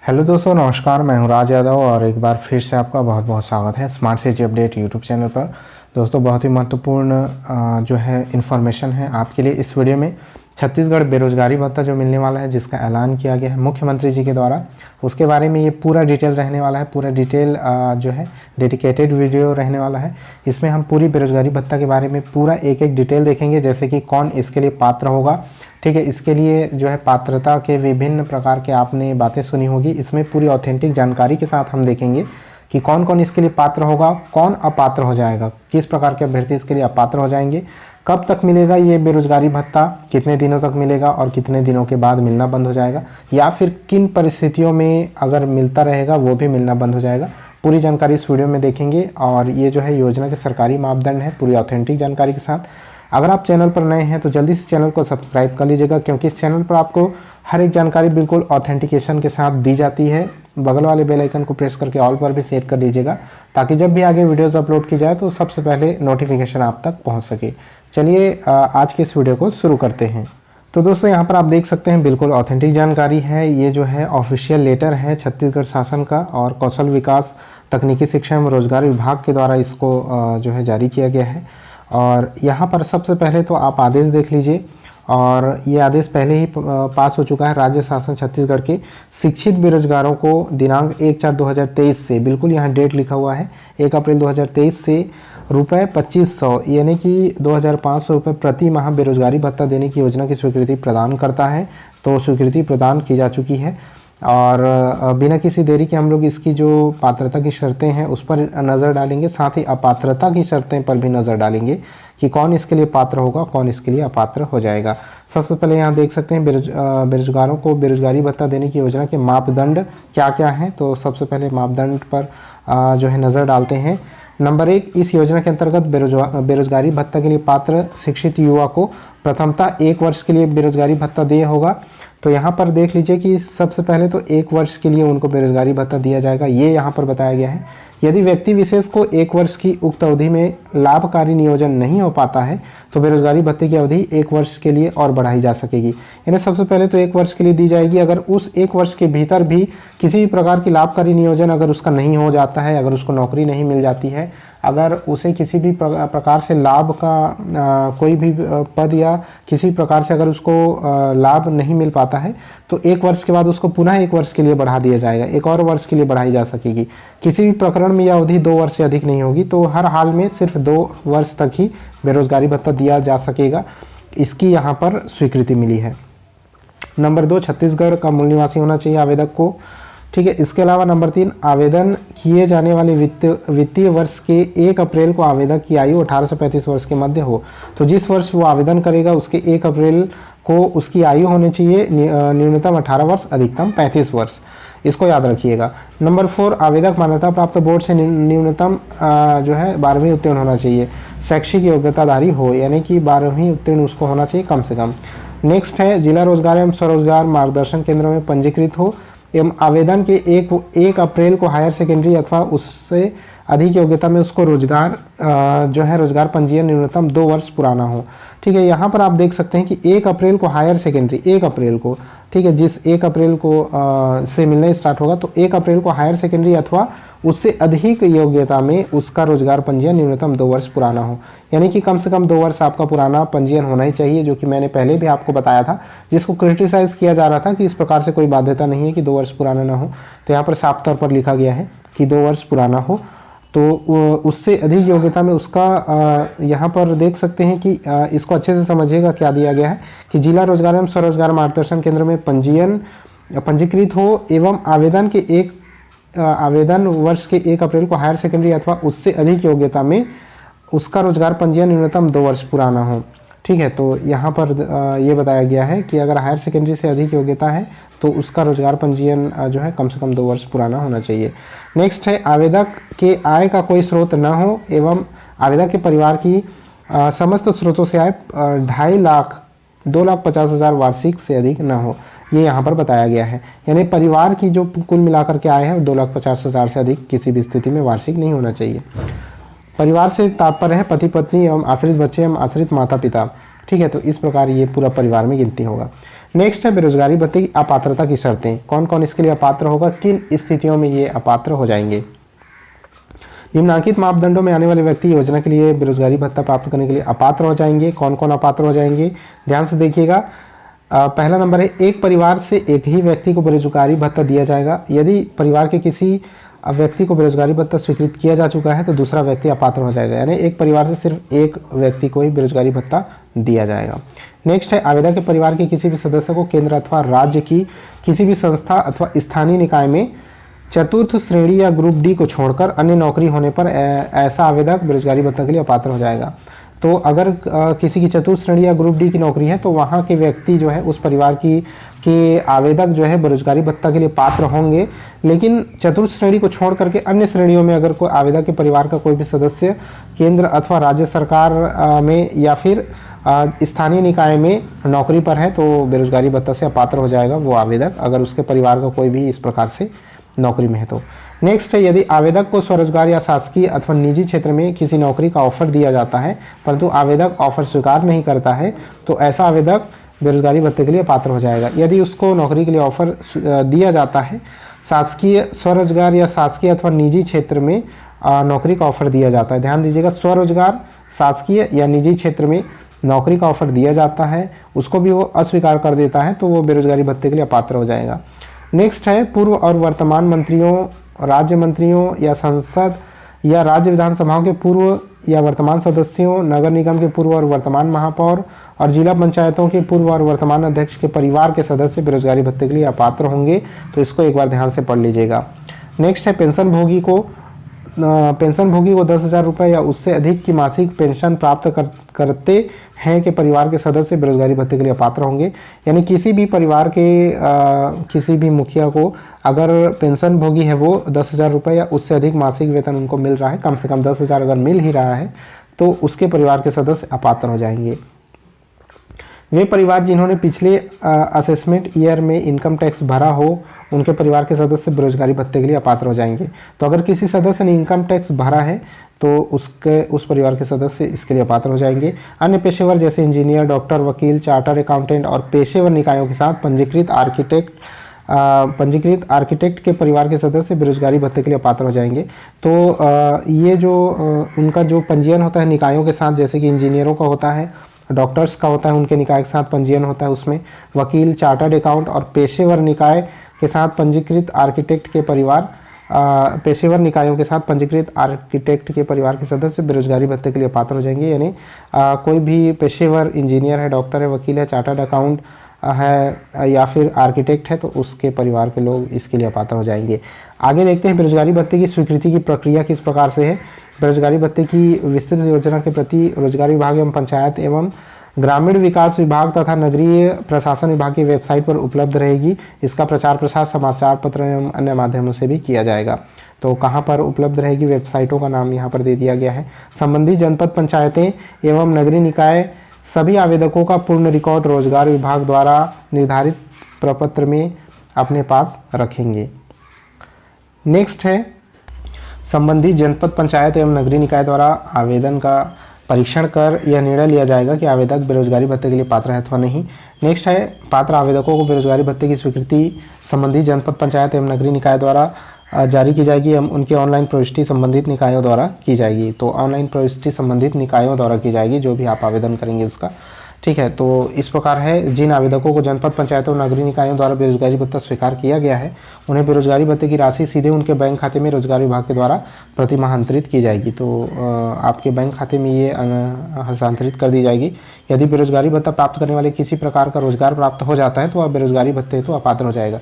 Hello दोस्तों, नमस्कार। मैं हूं राज यादव और एक बार फिर से आपका बहुत बहुत स्वागत है smart city update YouTube channel पर। दोस्तों, बहुत ही महत्वपूर्ण जो है इन्फॉर्मेशन है आपके लिए इस वीडियो में। छत्तीसगढ़ बेरोजगारी भत्ता जो मिलने वाला है, जिसका ऐलान किया गया है मुख्यमंत्री जी के द्वारा, उसके बारे में ये पूरा डिटेल रहने वाला है। पूरा डिटेल जो है डेडिकेटेड वीडियो रहने वाला है। इसमें हम पूरी बेरोजगारी भत्ता के बारे में पूरा एक एक डिटेल देखेंगे, जैसे कि कौन इसके लिए पात्र होगा। ठीक है, इसके लिए जो है पात्रता के विभिन्न प्रकार के आपने बातें सुनी होगी। इसमें पूरी ऑथेंटिक जानकारी के साथ हम देखेंगे कि कौन कौन इसके लिए पात्र होगा, कौन अपात्र हो जाएगा, किस प्रकार के अभ्यर्थी इसके लिए अपात्र हो जाएंगे, कब तक मिलेगा ये बेरोजगारी भत्ता, कितने दिनों तक मिलेगा और कितने दिनों के बाद मिलना बंद हो जाएगा, या फिर किन परिस्थितियों में अगर मिलता रहेगा वो भी मिलना बंद हो जाएगा। पूरी जानकारी इस वीडियो में देखेंगे। और ये जो है योजना के सरकारी मापदंड है, पूरी ऑथेंटिक जानकारी के साथ। अगर आप चैनल पर नए हैं तो जल्दी से चैनल को सब्सक्राइब कर लीजिएगा, क्योंकि इस चैनल पर आपको हर एक जानकारी बिल्कुल ऑथेंटिकेशन के साथ दी जाती है। बगल वाले बेल आइकन को प्रेस करके ऑल पर भी सेट कर दीजिएगा, ताकि जब भी आगे वीडियोस अपलोड की जाए तो सबसे पहले नोटिफिकेशन आप तक पहुंच सके। चलिए आज के इस वीडियो को शुरू करते हैं। तो दोस्तों, यहाँ पर आप देख सकते हैं बिल्कुल ऑथेंटिक जानकारी है। ये जो है ऑफिशियल लेटर है छत्तीसगढ़ शासन का, और कौशल विकास, तकनीकी शिक्षा एवं रोजगार विभाग के द्वारा इसको जो है जारी किया गया है। और यहाँ पर सबसे पहले तो आप आदेश देख लीजिए, और ये आदेश पहले ही पास हो चुका है। राज्य शासन छत्तीसगढ़ के शिक्षित बेरोजगारों को दिनांक 1/4/2023 से, बिल्कुल यहाँ डेट लिखा हुआ है, 1 अप्रैल 2023 से रुपये 2500 यानी कि 2500 रुपये प्रति माह बेरोजगारी भत्ता देने की योजना की स्वीकृति प्रदान करता है। तो स्वीकृति प्रदान की जा चुकी है, और बिना किसी देरी के हम लोग इसकी जो पात्रता की शर्तें हैं उस पर नज़र डालेंगे, साथ ही अपात्रता की शर्तें पर भी नज़र डालेंगे कि कौन इसके लिए पात्र होगा, कौन इसके लिए अपात्र हो जाएगा। सबसे पहले यहाँ देख सकते हैं बेरोजगारों को बेरोजगारी भत्ता देने की योजना के मापदंड क्या क्या हैं। तो सबसे पहले मापदंड पर जो है नज़र डालते हैं। नंबर 1, इस योजना के अंतर्गत बेरोजगारी भत्ता के लिए पात्र शिक्षित युवा को प्रथमतः 1 वर्ष के लिए बेरोजगारी भत्ता दिया होगा। तो यहाँ पर देख लीजिए कि सबसे पहले तो 1 वर्ष के लिए उनको बेरोजगारी भत्ता दिया जाएगा, ये यहाँ पर बताया गया है। यदि व्यक्ति विशेष को 1 वर्ष की उक्त अवधि में लाभकारी नियोजन नहीं हो पाता है तो बेरोजगारी भत्ते की अवधि 1 वर्ष के लिए और बढ़ाई जा सकेगी। यानी सबसे पहले तो 1 वर्ष के लिए दी जाएगी। अगर उस 1 वर्ष के भीतर भी किसी भी प्रकार की लाभकारी नियोजन अगर उसका नहीं हो जाता है, अगर उसको नौकरी नहीं मिल जाती है, अगर उसे किसी भी प्रकार से लाभ का कोई भी पद या किसी प्रकार से अगर उसको लाभ नहीं मिल पाता है, तो 1 वर्ष के बाद उसको पुनः 1 वर्ष के लिए बढ़ा दिया जाएगा, 1 और वर्ष के लिए बढ़ाई जा सकेगी। किसी भी प्रकरण में यह अवधि 2 वर्ष से अधिक नहीं होगी। तो हर हाल में सिर्फ 2 वर्ष तक ही बेरोजगारी भत्ता दिया जा सकेगा। इसकी यहाँ पर स्वीकृति मिली है। नंबर 2, छत्तीसगढ़ का मूल निवासी होना चाहिए आवेदक को। ठीक है, इसके अलावा नंबर 3, आवेदन किए जाने वाले वित्तीय वर्ष के 1 अप्रैल को आवेदक की आयु 18 से 35 वर्ष के मध्य हो। तो जिस वर्ष वो आवेदन करेगा उसके 1 अप्रैल को उसकी आयु होनी चाहिए न्यूनतम 18 वर्ष, अधिकतम 35 वर्ष। इसको याद रखिएगा। नंबर 4, आवेदक मान्यता प्राप्त बोर्ड से न्यूनतम जो है 12वीं उत्तीर्ण होना चाहिए, शैक्षिक योग्यताधारी हो, यानी कि 12वीं उत्तीर्ण उसको होना चाहिए कम से कम। नेक्स्ट है, जिला रोजगार एवं स्वरोजगार मार्गदर्शन केंद्र में पंजीकृत हो एवं आवेदन के 1 अप्रैल को हायर सेकेंडरी अथवा उससे अधिक योग्यता में उसको रोजगार जो है रोजगार पंजीयन न्यूनतम 2 वर्ष पुराना हो। ठीक है, यहाँ पर आप देख सकते हैं कि 1 अप्रैल को हायर सेकेंडरी, 1 अप्रैल को, ठीक है, जिस 1 अप्रैल को से मिलना स्टार्ट होगा, तो 1 अप्रैल को हायर सेकेंडरी अथवा उससे अधिक योग्यता में उसका रोजगार पंजीयन न्यूनतम 2 वर्ष पुराना हो। यानी कि कम से कम 2 वर्ष आपका पुराना पंजीयन होना ही चाहिए, जो कि मैंने पहले भी आपको बताया था, जिसको क्रिटिसाइज किया जा रहा था कि इस प्रकार से कोई बाध्यता नहीं है कि 2 वर्ष पुराना ना हो। तो यहाँ पर साफ तौर पर लिखा गया है कि 2 वर्ष पुराना हो। तो उससे अधिक योग्यता में उसका यहाँ पर देख सकते हैं कि इसको अच्छे से समझिएगा क्या दिया गया है कि जिला रोजगार एवं स्वरोजगार मार्गदर्शन केंद्र में पंजीकृत हो एवं आवेदन वर्ष के 1 अप्रैल को हायर सेकेंडरी अथवा उससे अधिक योग्यता में उसका रोजगार पंजीयन न्यूनतम 2 वर्ष पुराना हो। ठीक है, तो यहाँ पर ये बताया गया है कि अगर हायर सेकेंडरी से अधिक योग्यता है तो उसका रोजगार पंजीयन जो है कम से कम 2 वर्ष पुराना होना चाहिए। नेक्स्ट है, आवेदक के आय का कोई स्रोत न हो एवं आवेदक के परिवार की समस्त स्रोतों से आय 2.5 लाख 2,50,000 वार्षिक से अधिक न हो। ये यहाँ पर बताया गया है, यानी परिवार की जो कुल मिलाकर के आय है 2,50,000 से अधिक किसी भी स्थिति में वार्षिक नहीं होना चाहिए। परिवार से तात्पर्य है पति पत्नी एवं आश्रित बच्चे एवं आश्रित माता पिता। ठीक है, तो इस प्रकार ये पूरा परिवार में गिनती होगा। नेक्स्ट है बेरोजगारी भत्ते की अपात्रता की शर्तें। कौन कौन इसके लिए अपात्र होगा, किन स्थितियों में ये अपात्र हो जाएंगे। निम्नलिखित मापदंडों में आने वाले व्यक्ति योजना के लिए बेरोजगारी भत्ता प्राप्त करने के लिए अपात्र हो जाएंगे। कौन कौन अपात्र हो जाएंगे, ध्यान से देखिएगा। पहला नंबर है, एक परिवार से एक ही व्यक्ति को बेरोजगारी भत्ता दिया जाएगा। यदि परिवार के किसी व्यक्ति को बेरोजगारी भत्ता स्वीकृत किया जा चुका है तो दूसरा व्यक्ति अपात्र हो जाएगा, यानी एक परिवार से सिर्फ एक व्यक्ति को ही बेरोजगारी भत्ता दिया जाएगा। नेक्स्ट है, आवेदक के परिवार के किसी भी सदस्य को केंद्र अथवा राज्य की किसी भी संस्था अथवा स्थानीय निकाय में चतुर्थ श्रेणी या ग्रुप डी को छोड़कर अन्य नौकरी होने पर ऐसा आवेदक बेरोजगारी भत्ता के लिए अपात्र हो जाएगा। तो अगर किसी की चतुर्थ श्रेणी या ग्रुप डी की नौकरी है तो वहाँ के व्यक्ति जो है उस परिवार की के आवेदक जो है बेरोजगारी भत्ता के लिए पात्र होंगे। लेकिन चतुर्थ श्रेणी को छोड़ करके अन्य श्रेणियों में अगर कोई आवेदक के परिवार का कोई भी सदस्य केंद्र अथवा राज्य सरकार में या फिर स्थानीय निकाय में नौकरी पर है तो बेरोजगारी भत्ता से अपात्र हो जाएगा वो आवेदक, अगर उसके परिवार का कोई भी इस प्रकार से नौकरी में है तो। नेक्स्ट है, यदि आवेदक को स्वरोजगार या शासकीय अथवा निजी क्षेत्र में किसी नौकरी का ऑफर दिया जाता है परंतु आवेदक ऑफर स्वीकार नहीं करता है तो ऐसा आवेदक बेरोजगारी भत्ते के लिए पात्र हो जाएगा। यदि उसको नौकरी के लिए ऑफर दिया जाता है, शासकीय स्वरोजगार या शासकीय अथवा निजी क्षेत्र में नौकरी का ऑफर दिया जाता है, ध्यान दीजिएगा, स्वरोजगार शासकीय या निजी क्षेत्र में नौकरी का ऑफर दिया जाता है, उसको भी वो अस्वीकार कर देता है तो वो बेरोजगारी भत्ते के लिए पात्र हो जाएगा। नेक्स्ट है, पूर्व और वर्तमान मंत्रियों, राज्य मंत्रियों या संसद या राज्य विधानसभाओं के पूर्व या वर्तमान सदस्यों, नगर निगम के पूर्व और वर्तमान महापौर और जिला पंचायतों के पूर्व और वर्तमान अध्यक्ष के परिवार के सदस्य बेरोजगारी भत्ते के लिए अपात्र होंगे, तो इसको एक बार ध्यान से पढ़ लीजिएगा। नेक्स्ट है, पेंशन भोगी को 10,000 रुपये या उससे अधिक की मासिक पेंशन प्राप्त करते हैं कि परिवार के सदस्य बेरोजगारी भत्ते के लिए पात्र होंगे। यानी किसी भी परिवार के किसी भी मुखिया को अगर पेंशन भोगी है वो 10,000 रुपये या उससे अधिक मासिक वेतन उनको मिल रहा है, कम से कम 10,000 अगर मिल ही रहा है तो उसके परिवार के सदस्य अपात्र हो जाएंगे। वे परिवार जिन्होंने पिछले असेसमेंट ईयर में इनकम टैक्स भरा हो उनके परिवार के सदस्य बेरोजगारी भत्ते के लिए अपात्र हो जाएंगे। तो अगर किसी सदस्य ने इनकम टैक्स भरा है तो उस परिवार के सदस्य इसके लिए अपात्र हो जाएंगे। अन्य पेशेवर जैसे इंजीनियर, डॉक्टर, वकील, चार्टर अकाउंटेंट और पेशेवर निकायों के साथ पंजीकृत आर्किटेक्ट के परिवार के सदस्य बेरोजगारी भत्ते के लिए पात्र हो जाएंगे। तो ये जो उनका जो पंजीयन होता है निकायों के साथ, जैसे कि इंजीनियरों का होता है, डॉक्टर्स का होता है, उनके निकाय के साथ पंजीयन होता है, उसमें वकील, चार्टर्ड अकाउंट और पेशेवर निकाय के साथ पंजीकृत आर्किटेक्ट के परिवार पेशेवर निकायों के साथ पंजीकृत आर्किटेक्ट के परिवार के सदस्य बेरोजगारी भत्ते के लिए पात्र हो जाएंगे। यानी कोई भी पेशेवर इंजीनियर है, डॉक्टर है, वकील है, चार्टर्ड अकाउंट है या फिर आर्किटेक्ट है तो उसके परिवार के लोग इसके लिए पात्र हो जाएंगे। आगे देखते हैं बेरोजगारी भत्ते की स्वीकृति की प्रक्रिया किस प्रकार से है। बेरोजगारी भत्ते की विस्तृत योजना के प्रति रोजगार विभाग एवं पंचायत एवं ग्रामीण विकास विभाग तथा नगरीय प्रशासन विभाग की वेबसाइट पर उपलब्ध रहेगी। इसका प्रचार प्रसार समाचार पत्र एवं अन्य माध्यमों से भी किया जाएगा। तो कहाँ पर उपलब्ध रहेगी, वेबसाइटों का नाम यहाँ पर दे दिया गया है। संबंधित जनपद पंचायतें एवं नगरीय निकाय सभी आवेदकों का पूर्ण रिकॉर्ड रोजगार विभाग द्वारा निर्धारित प्रपत्र में अपने पास रखेंगे। नेक्स्ट है, संबंधित जनपद पंचायत एवं नगरीय निकाय द्वारा आवेदन का परीक्षण कर यह निर्णय लिया जाएगा कि आवेदक बेरोजगारी भत्ते के लिए पात्र है अथवा नहीं। नेक्स्ट है, पात्र आवेदकों को बेरोजगारी भत्ते की स्वीकृति संबंधित जनपद पंचायत एवं नगरीय निकाय द्वारा जारी की जाएगी एवं उनकी ऑनलाइन प्रविष्टि संबंधित निकायों द्वारा की जाएगी। तो ऑनलाइन प्रविष्टि संबंधित निकायों द्वारा की जाएगी जो भी आप आवेदन करेंगे उसका, ठीक है। तो इस प्रकार है, जिन आवेदकों को जनपद पंचायतों और नगरीय निकायों द्वारा बेरोजगारी भत्ता स्वीकार किया गया है उन्हें बेरोजगारी भत्ते की राशि सीधे उनके बैंक खाते में रोजगार विभाग के द्वारा प्रतिमाह अंतरित की जाएगी। तो आपके बैंक खाते में ये हस्तांतरित कर दी जाएगी। यदि बेरोजगारी भत्ता प्राप्त करने वाले किसी प्रकार का रोजगार प्राप्त हो जाता है तो वह बेरोजगारी भत्ते तो अपात्र हो जाएगा,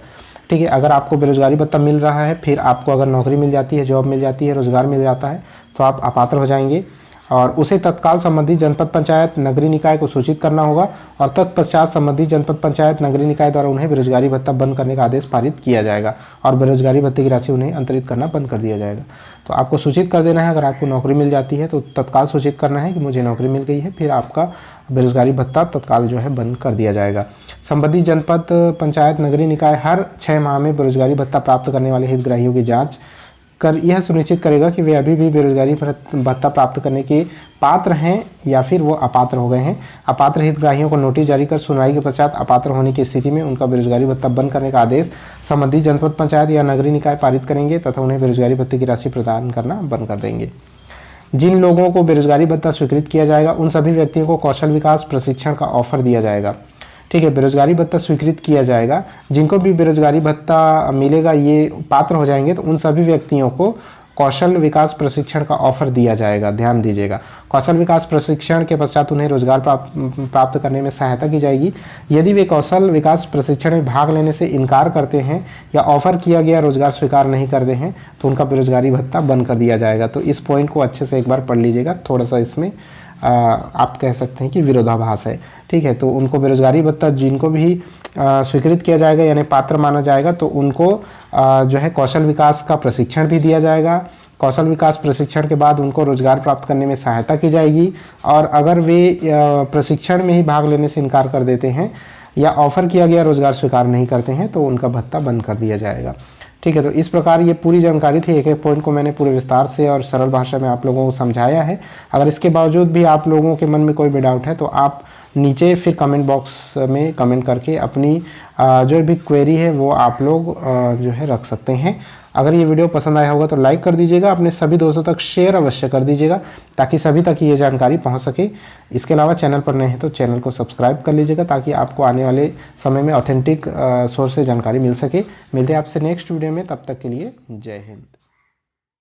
ठीक है। अगर आपको बेरोजगारी भत्ता मिल रहा है, फिर आपको अगर नौकरी मिल जाती है, जॉब मिल जाती है, रोजगार मिल जाता है तो आप अपात्र हो जाएंगे और उसे तत्काल संबंधित जनपद पंचायत नगरीय निकाय को सूचित करना होगा और तत्पश्चात संबंधित जनपद पंचायत नगरीय निकाय द्वारा उन्हें बेरोजगारी भत्ता बंद करने का आदेश पारित किया जाएगा और बेरोजगारी भत्ते की राशि उन्हें अंतरित करना बंद कर दिया जाएगा। तो आपको सूचित कर देना है, अगर आपको नौकरी मिल जाती है तो तत्काल सूचित करना है कि मुझे नौकरी मिल गई है, फिर आपका बेरोजगारी भत्ता तत्काल जो है बंद कर दिया जाएगा। संबंधित जनपद पंचायत नगरीय निकाय हर 6 माह में बेरोजगारी भत्ता प्राप्त करने वाले हितग्राहियों की जाँच यह सुनिश्चित करेगा कि वे अभी भी बेरोजगारी भत्ता प्राप्त करने के पात्र हैं या फिर वो अपात्र हो गए हैं। अपात्र हितग्राहियों को नोटिस जारी कर सुनवाई के पश्चात अपात्र होने की स्थिति में उनका बेरोजगारी भत्ता बंद करने का आदेश संबंधित जनपद पंचायत या नगरीय निकाय पारित करेंगे तथा उन्हें बेरोजगारी भत्ते की राशि प्रदान करना बंद कर देंगे। जिन लोगों को बेरोजगारी भत्ता स्वीकृत किया जाएगा उन सभी व्यक्तियों को कौशल विकास प्रशिक्षण का ऑफर दिया जाएगा। ठीक है, बेरोजगारी भत्ता स्वीकृत किया जाएगा, जिनको भी बेरोजगारी भत्ता मिलेगा ये पात्र हो जाएंगे तो उन सभी व्यक्तियों को कौशल विकास प्रशिक्षण का ऑफर दिया जाएगा। ध्यान दीजिएगा, कौशल विकास प्रशिक्षण के पश्चात उन्हें रोजगार प्राप्त करने में सहायता की जाएगी। यदि वे कौशल विकास प्रशिक्षण में भाग लेने से इनकार करते हैं या ऑफर किया गया रोजगार स्वीकार नहीं करते हैं तो उनका बेरोजगारी भत्ता बंद कर दिया जाएगा। तो इस पॉइंट को अच्छे से एक बार पढ़ लीजिएगा, थोड़ा सा इसमें आप कह सकते हैं कि विरोधाभास है। ठीक है, तो उनको बेरोजगारी भत्ता जिनको भी स्वीकृत किया जाएगा यानी पात्र माना जाएगा तो उनको जो है कौशल विकास का प्रशिक्षण भी दिया जाएगा। कौशल विकास प्रशिक्षण के बाद उनको रोजगार प्राप्त करने में सहायता की जाएगी और अगर वे प्रशिक्षण में ही भाग लेने से इनकार कर देते हैं या ऑफर किया गया रोजगार स्वीकार नहीं करते हैं तो उनका भत्ता बंद कर दिया जाएगा। ठीक है, तो इस प्रकार ये पूरी जानकारी थी, एक एक पॉइंट को मैंने पूरे विस्तार से और सरल भाषा में आप लोगों को समझाया है। अगर इसके बावजूद भी आप लोगों के मन में कोई भी डाउट है तो आप नीचे फिर कमेंट बॉक्स में कमेंट करके अपनी जो भी क्वेरी है वो आप लोग जो है रख सकते हैं। अगर ये वीडियो पसंद आया होगा तो लाइक कर दीजिएगा, अपने सभी दोस्तों तक शेयर अवश्य कर दीजिएगा ताकि सभी तक ये जानकारी पहुंच सके। इसके अलावा चैनल पर नए हैं तो चैनल को सब्सक्राइब कर लीजिएगा ताकि आपको आने वाले समय में ऑथेंटिक सोर्स से जानकारी मिल सके। मिलते हैं आपसे नेक्स्ट वीडियो में, तब तक के लिए जय हिंद।